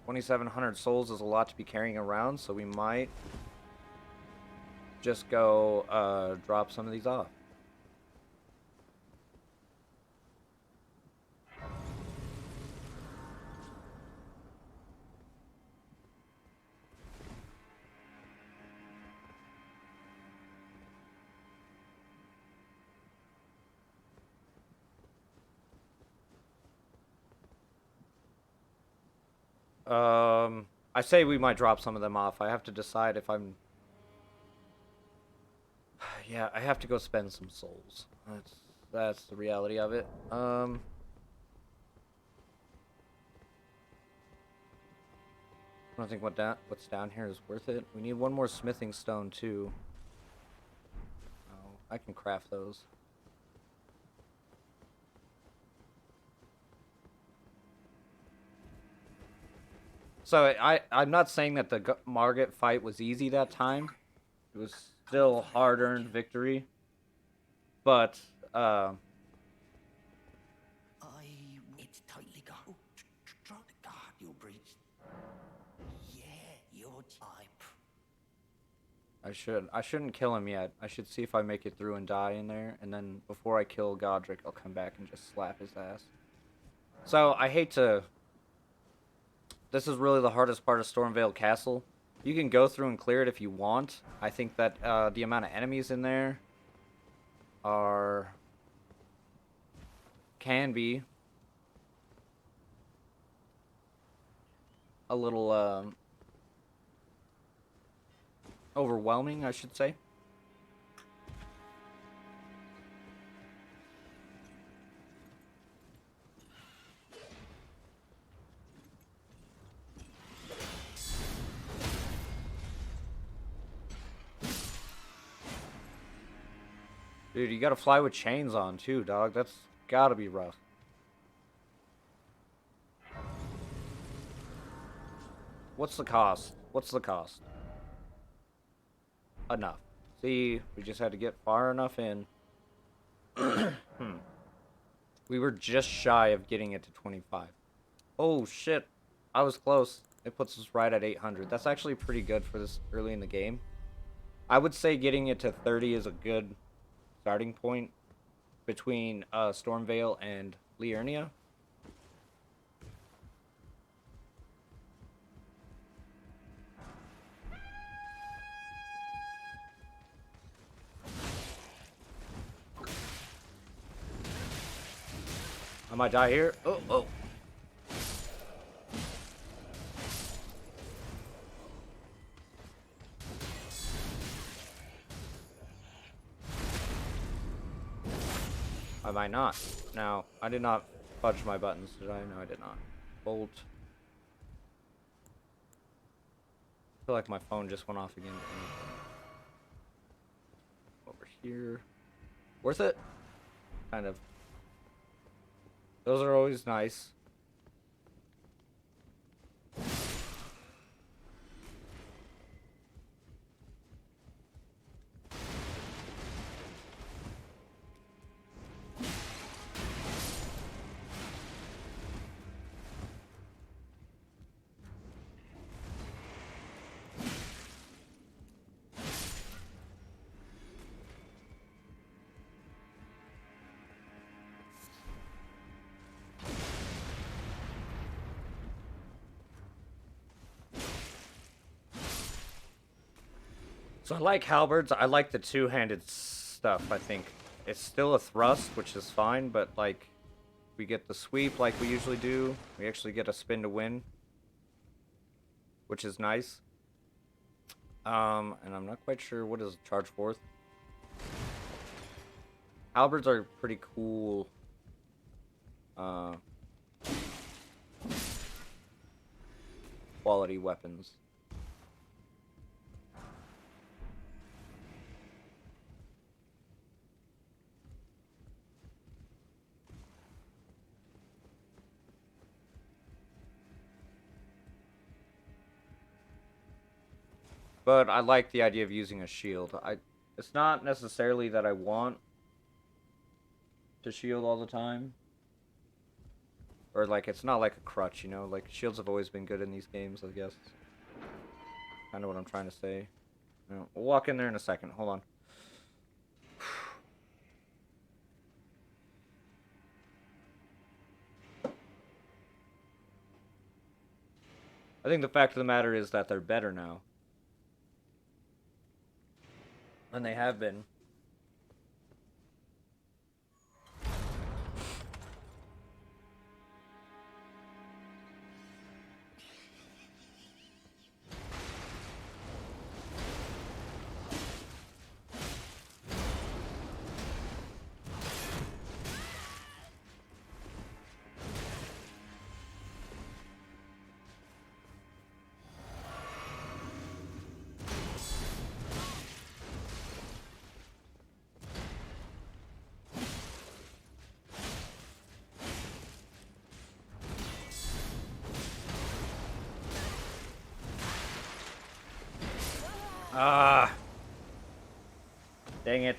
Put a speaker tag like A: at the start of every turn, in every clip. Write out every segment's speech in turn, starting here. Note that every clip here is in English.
A: 2,700 souls is a lot to be carrying around, so we might just go drop some of these off. I say we might drop some of them off. I have to decide if I'm... Yeah, I have to go spend some souls. That's the reality of it. I don't think what's down here is worth it. We need one more smithing stone too. Oh, I can craft those. So I'm not saying that the Margit fight was easy that time. It was still hard-earned victory. But
B: It's tightly got. Try to guard your breach. Yeah, your
A: I shouldn't kill him yet. I should see if I make it through and die in there, and then before I kill Godrick, I'll come back and just slap his ass. So I hate to... This is really the hardest part of Stormveil Castle. You can go through and clear it if you want. I think that the amount of enemies in there can be a little overwhelming, I should say. Dude, you gotta fly with chains on too, dog. That's gotta be rough. What's the cost? What's the cost? Enough. See, we just had to get far enough in. We were just shy of getting it to 25. Oh, shit. I was close. It puts us right at 800. That's actually pretty good for this early in the game. I would say getting it to 30 is a good starting point between Stormveil and Liurnia. I might die here. Oh, oh. I might not. Now, I did not fudge my buttons, did I? No, I did not. Bolt. I feel like my phone just went off again. Over here. Worth it? Kind of. Those are always nice. So I like halberds. I like the two-handed stuff, I think. It's still a thrust, which is fine, but, like, we get the sweep like we usually do. We actually get a spin to win, which is nice. And I'm not quite sure what is charge forth. Halberds are pretty cool. Quality weapons. But I like the idea of using a shield. It's not necessarily that I want to shield all the time. Or, like, it's not like a crutch, you know? Like, shields have always been good in these games, I guess. Kind of what I'm trying to say. You know, we'll walk in there in a second. Hold on. I think the fact of the matter is that they're better now than they have been. Ah! Dang it.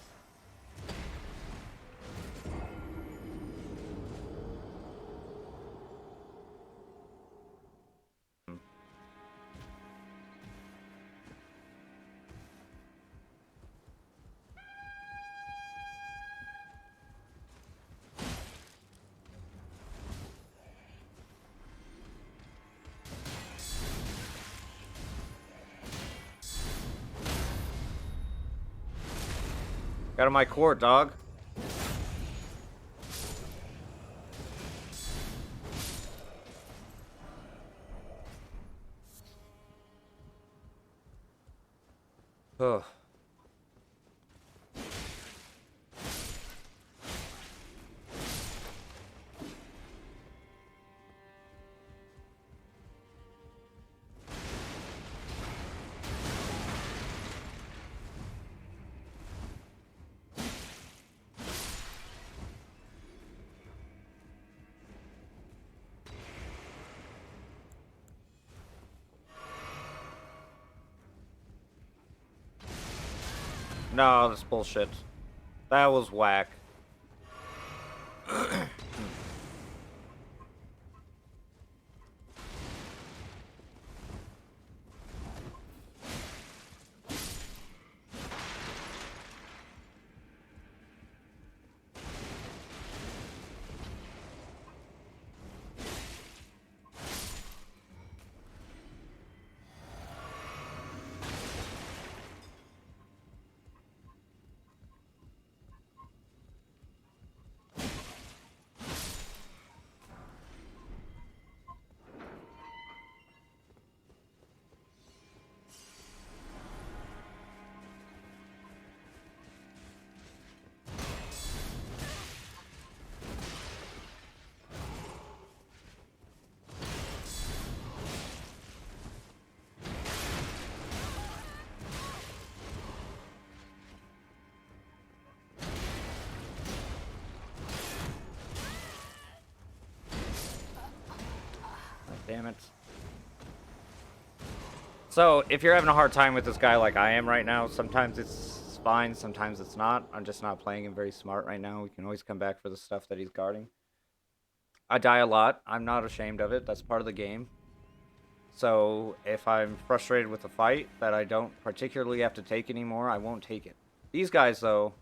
A: Got on my court, dog. Ugh. No, that's bullshit. That was whack. Damn it. So, if you're having a hard time with this guy like I am right now, sometimes it's fine, sometimes it's not. I'm just not playing him very smart right now. We can always come back for the stuff that he's guarding. I die a lot. I'm not ashamed of it. That's part of the game. So, if I'm frustrated with a fight that I don't particularly have to take anymore, I won't take it. These guys, though...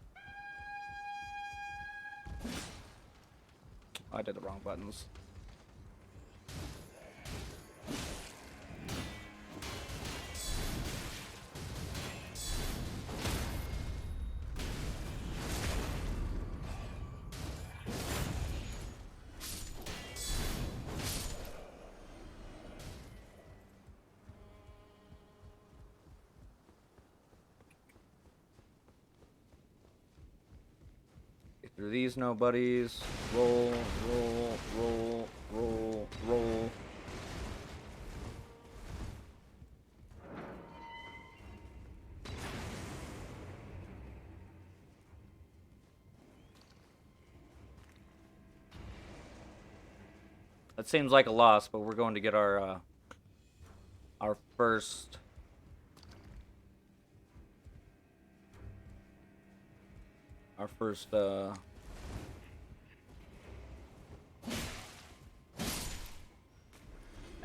A: I did the wrong buttons. Through these nobodies. Roll, roll, roll, roll, roll. That seems like a loss, but we're going to get our first...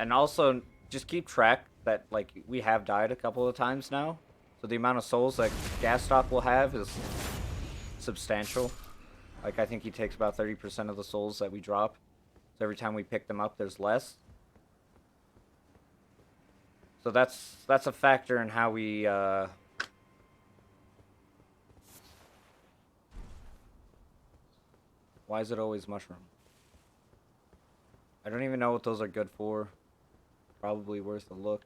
A: And also, just keep track that, like, we have died a couple of times now. So the amount of souls that Gasstock will have is substantial. Like, I think he takes about 30% of the souls that we drop. So every time we pick them up, there's less. So that's a factor in how we, Why is it always mushroom? I don't even know what those are good for. Probably worth a look.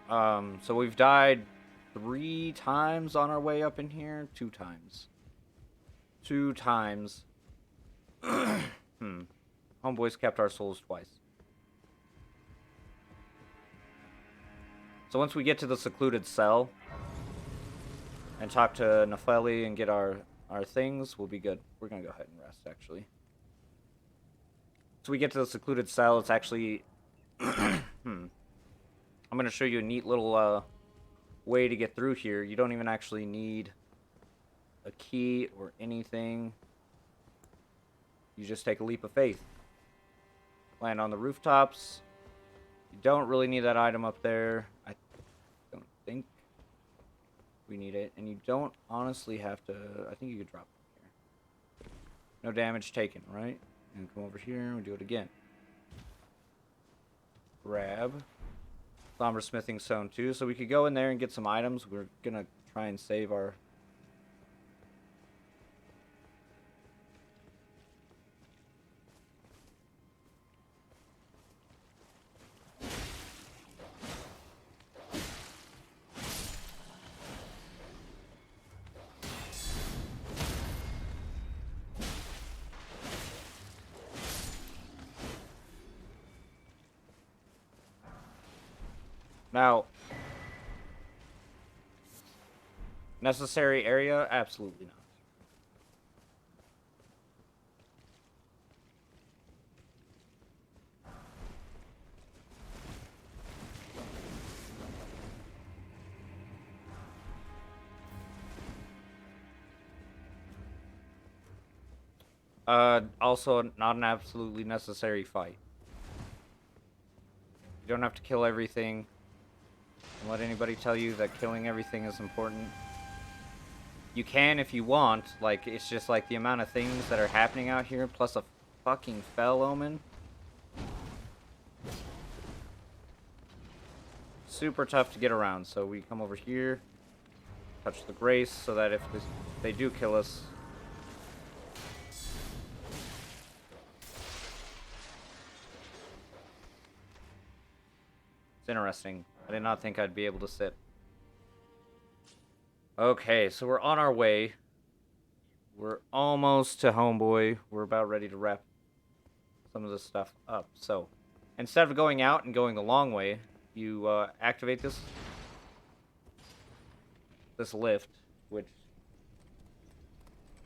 A: So we've died 3 times on our way up in here. 2 times. 2 times. Homeboys kept our souls twice. So once we get to the secluded cell and talk to Nefeli and get our things, we'll be good. We're gonna go ahead and rest, actually. So we get to the secluded cell. It's actually I'm gonna show you a neat little way to get through here. You don't even actually need a key or anything. You just take a leap of faith. Land on the rooftops. You don't really need that item up there. I don't think we need it. And you don't honestly have to... I think you could drop it here. No damage taken, right? And come over here and we do it again. Grab Somber Smithing Stone too. So we could go in there and get some items. We're gonna try and save our... Now, necessary area? Absolutely not. Also not an absolutely necessary fight. You don't have to kill everything. Don't let anybody tell you that killing everything is important. You can if you want. Like, it's just like the amount of things that are happening out here, plus a fucking fell omen. Super tough to get around. So we come over here, touch the grace, so that if they do kill us, it's interesting. I did not think I'd be able to sit. Okay, so we're on our way. We're almost to Homeboy. We're about ready to wrap some of this stuff up. So, instead of going out and going the long way, you activate this lift, which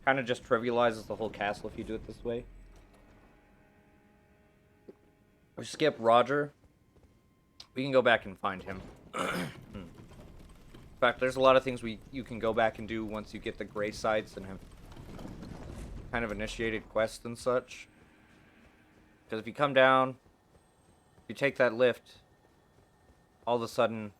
A: kind of just trivializes the whole castle if you do it this way. We skip Roger. We can go back and find him. In fact, there's a lot of things you can go back and do once you get the gray sites and have kind of initiated quests and such. Because if you come down, if you take that lift, all of a sudden...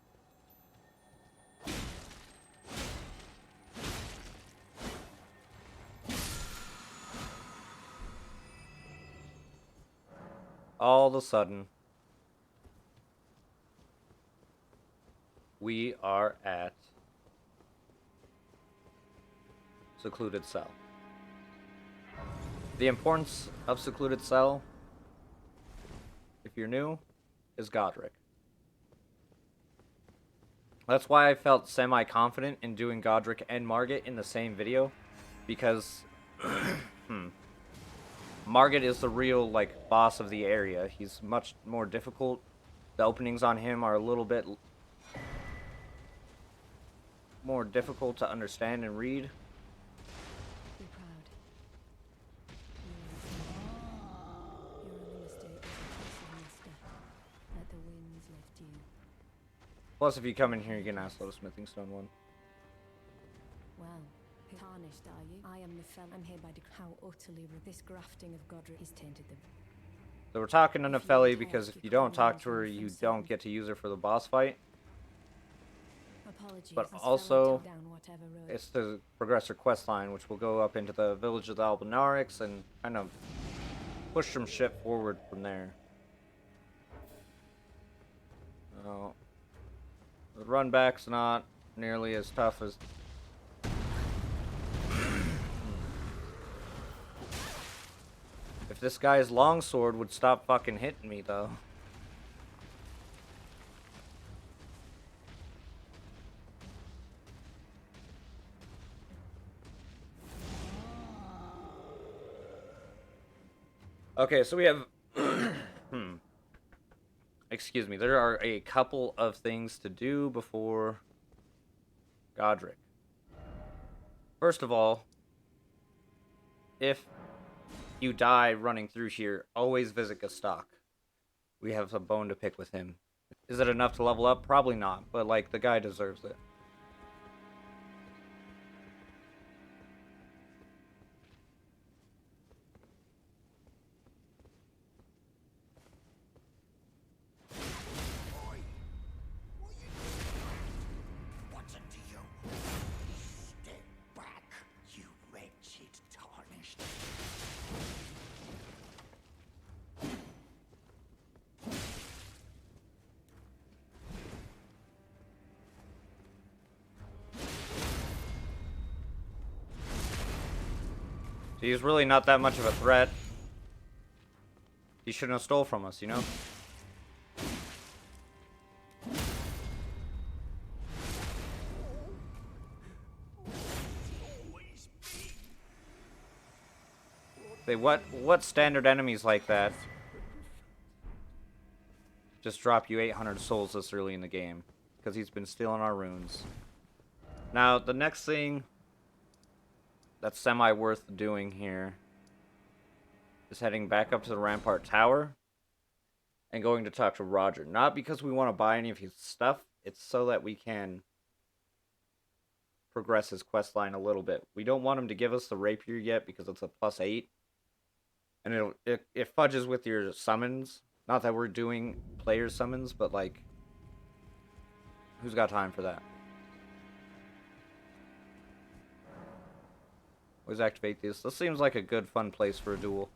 A: we are at Secluded Cell. The importance of Secluded Cell, if you're new, is Godrick. That's why I felt semi-confident in doing Godrick and Margit in the same video, because Margit is the real, like, boss of the area. He's much more difficult. The openings on him are a little bit more difficult to understand and read.
C: Be proud. Your only mistake was a master. Let the winds lift you.
A: Plus, if you come in here, you can ask for the smithing stone one.
C: Well, tarnished are you? I am the fellow. I'm here by how utterly this grafting of Godrick has tainted them.
A: So we're talking to Nepheli because if you don't talk to her, you don't get to use her for the boss fight.
C: Apologies,
A: But
C: this
A: also,
C: fellow took down whatever road.
A: it's to progress her quest line, which will go up into the village of the Albinarics and kind of push some shit forward from there. The run back's not nearly as tough as... If this guy's longsword would stop fucking hitting me, though. Okay, so we have... Excuse me, there are a couple of things to do before Godrick. First of all, if you die running through here, always visit Gastok. We have a bone to pick with him. Is it enough to level up? Probably not, but like the guy deserves it.
B: What's it to you? Step back, you wretched tarnished.
A: So he's really not that much of a threat. He shouldn't have stole from us, you know? Say, what standard enemies like that just drop you 800 souls this early in the game? Because he's been stealing our runes. Now, the next thing that's semi-worth doing here is heading back up to the Rampart Tower and going to talk to Roger. Not because we want to buy any of his stuff, it's so that we can progress his quest line a little bit. We don't want him to give us the rapier yet because it's a +8. And it fudges with your summons. Not that we're doing player summons, but like, who's got time for that? Always activate this. This seems like a good, fun place for a duel.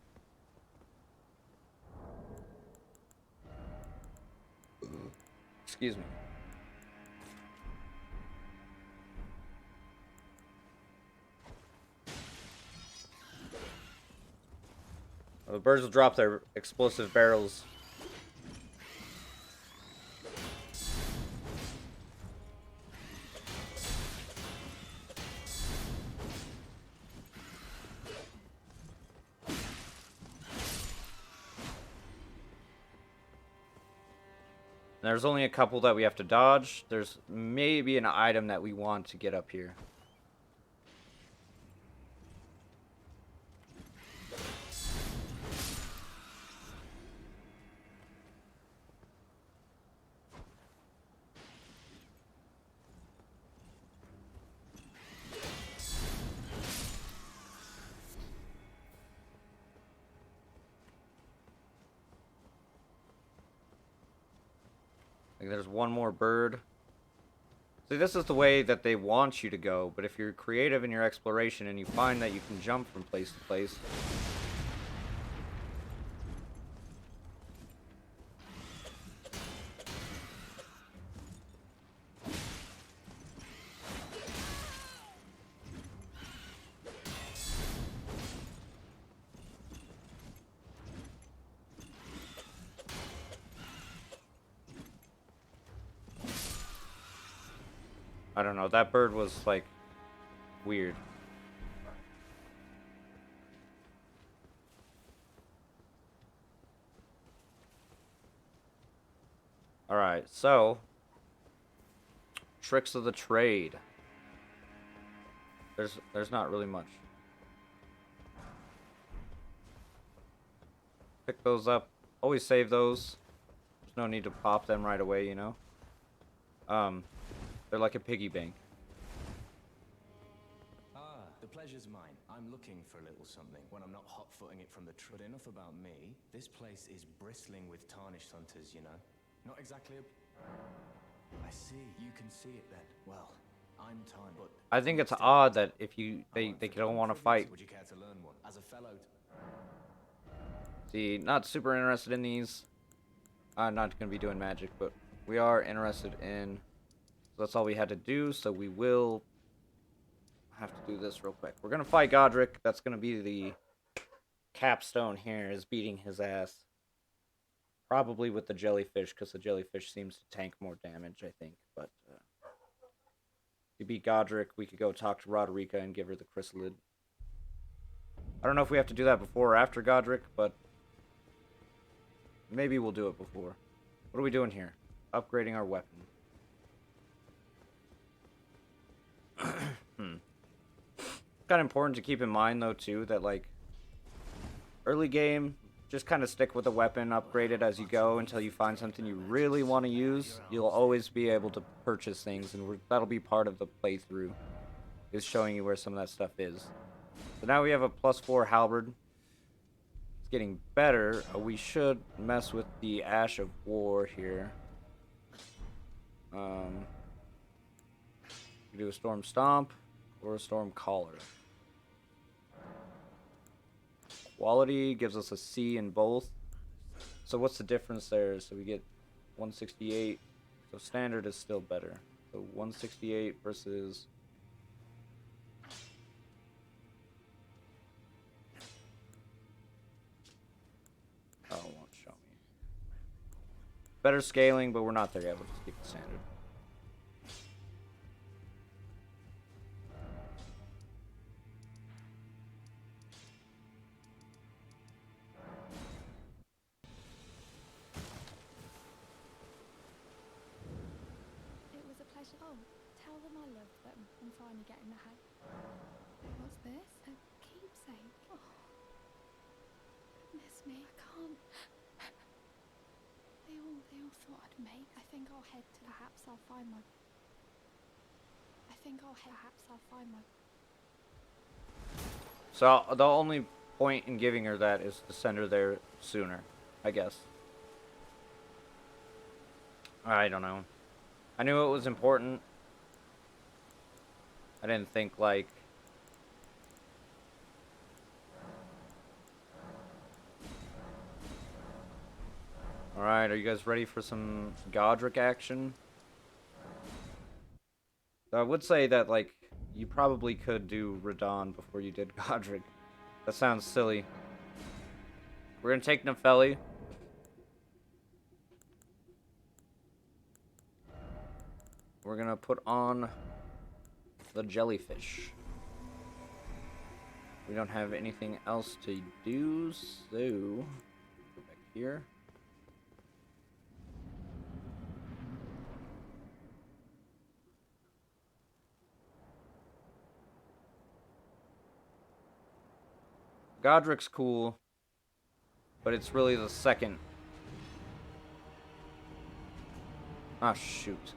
A: Excuse me. The birds will drop their explosive barrels. There's only a couple that we have to dodge. There's maybe an item that we want to get up here. Like there's one more bird. See, this is the way that they want you to go, but if you're creative in your exploration and you find that you can jump from place to place, I don't know, that bird was like weird. Alright, so tricks of the trade. There's not really much. Pick those up. Always save those. There's no need to pop them right away, you know? They're like a piggy bank.
D: Ah, the pleasure's mine. I'm looking for a little something when I'm not hot-footing it from the truth. But enough about me. This place is bristling with tarnished hunters, you know. Not exactly a... I see. You can see it then. Well, I'm tarnished, but...
A: I think it's odd that if they don't want to fight.
D: Would you care to learn one? As a fellow...
A: See, not super interested in these. I'm not going to be doing magic, but we are interested in... So that's all we had to do, so we will have to do this real quick. We're going to fight Godrick. That's going to be the capstone here, is beating his ass. Probably with the jellyfish, because the jellyfish seems to tank more damage, I think. But if we beat Godrick, we could go talk to Roderica and give her the chrysalid. I don't know if we have to do that before or after Godrick, but maybe we'll do it before. What are we doing here? Upgrading our weapon. Kind of important to keep in mind, though, too, that, like, early game, just kind of stick with a weapon, upgrade it as you go until you find something you really want to use. You'll always be able to purchase things, and that'll be part of the playthrough, is showing you where some of that stuff is. So now we have a +4 halberd. It's getting better. We should mess with the Ash of War here. We do a Storm Stomp or a Storm Caller. Quality gives us a C in both. So what's the difference there? So we get 168. So standard is still better. So 168 versus... Oh, it won't show me. Better scaling, but we're not there yet. We'll just keep the standard.
C: Oh, tell them I love them. I'm finally getting the hang. What's this? A keepsake. Oh, goodness me, I can't. They all thought I'd make. I think I'll head to. Perhaps I'll find my.
A: So the only point in giving her that is to send her there sooner, I guess. I don't know. I knew it was important. I didn't think, like... Alright, are you guys ready for some Godrick action? So I would say that, like, you probably could do Radon before you did Godrick. That sounds silly. We're gonna take Nepheli. We're gonna put on the jellyfish. We don't have anything else to do, so go back here. Godrick's cool, but it's really the second. Ah, shoot.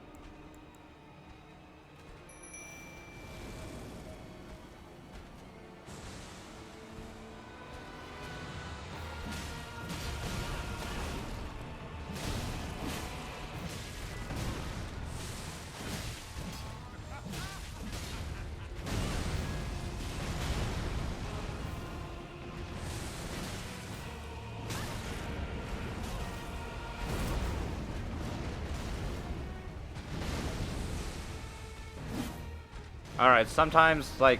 A: Alright, sometimes, like...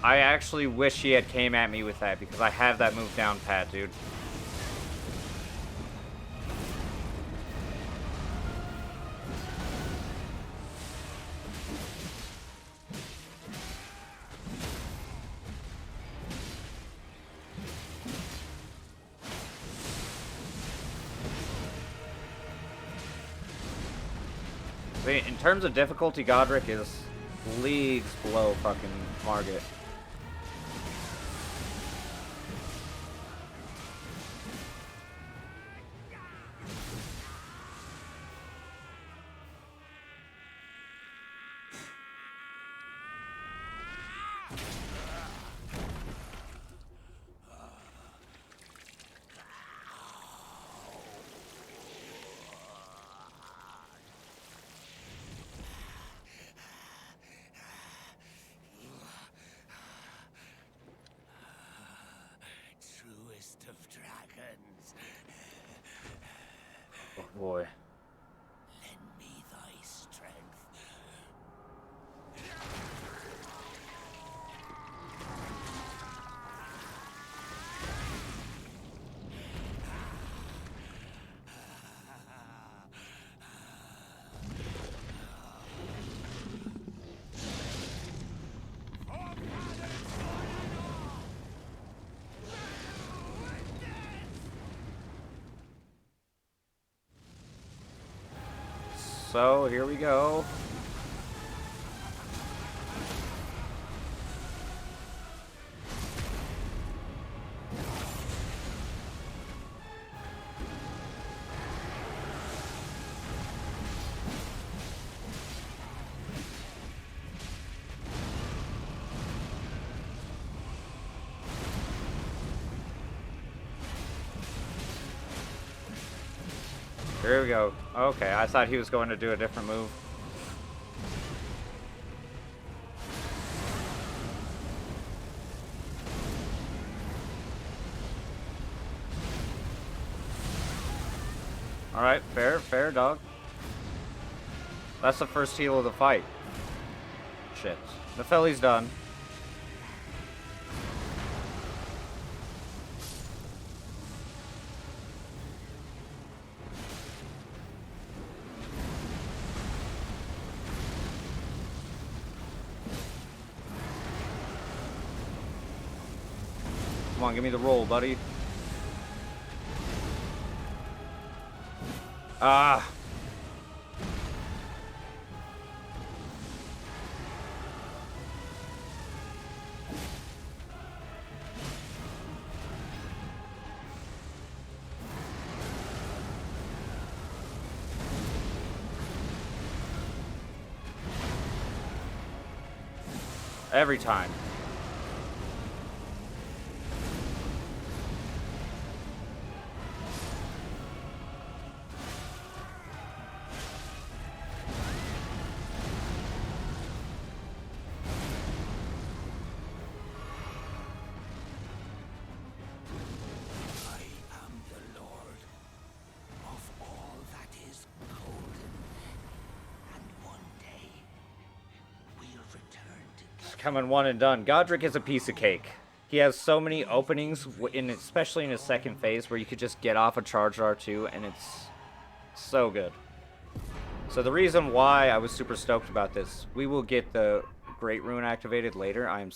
A: I actually wish he had came at me with that, because I have that move down pat, dude. In terms of difficulty, Godrick is leagues below fucking Margit.
B: Truest of dragons,
A: Oh boy.
B: lend me thy strength.
A: So here we go. Here we go. Okay, I thought he was going to do a different move. Alright, fair, dog. That's the first heal of the fight. Shit. Nefeli's done. Come on, give me the roll, buddy. Ah. Every time.
B: I am the Lord of all that is golden, and one day we'll return to
A: Coming one and done. Godrick is a piece of cake. He has so many openings, especially in his second phase, where you could just get off a charge R2, and it's so good. So the reason why I was super stoked about this, we will get the Great Rune activated later. I am